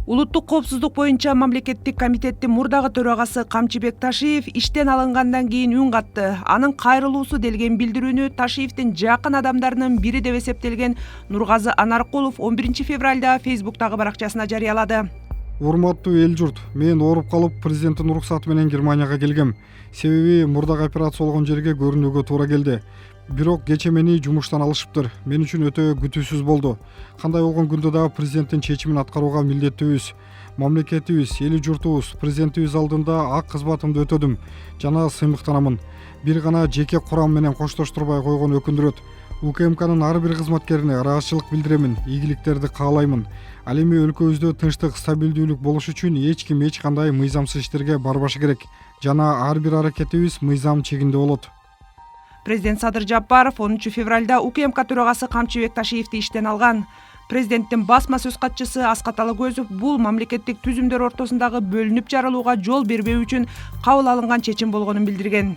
Улуттук коопсуздук боюнча мамлекеттик комитеттин мурдагы төрагасы Камчыбек Ташиев иштен алынгандан кийин үн катты. Анын кайрылуусу делген билдирүүнү Ташиевдин жакын адамдарынын бири деп эсептелген Нургазы Анаркулов 11 февралда Фейсбуктагы баракчасына жарыялады. Урматтуу эл журт, мен ооруп калып президенттин уруксаты менен Германияга келгем. Себеби мурдагы операция болгон жерге көрүнүүгө туура келди. Бирок кечээ мени жумуштан алышыптыр. Мен үчүн өтө күтүүсүз болду. Кандай болгон күндө дагы президенттин чечимин аткарууга милдеттүүбүз. Мамлекетибиз, эли журтубуз, президентибиз алдында ак кызматымды өтөдүм жана сыймыктанамын. Бир гана жеке курам менен коштоштурбай койгон өкүндүрөт. УКМКнын ар бир кызматкерине ыраазычылык билдиремин, ийгиликтерди каалаймын. Ал эми өлкөбүздө тынчтык, стабилдүүлүк болуш үчүн эч ким эч кандай мыйзамсыз иштерге барбашы керек. Жана ар бир аракетибиз мыйзам чегинде болот. Президент Садыр Жапаров 10 февралда УКМК төрагасы Камчыбек Ташиевди иштен алган. Президенттин басма сөз катчысы Аскат Алыкөзов бул мамлекеттик түзүмдөр ортосундагы бөлүнүп жарылууга жол бербөө үчүн кабыл алынган чечим болгонун билдирген.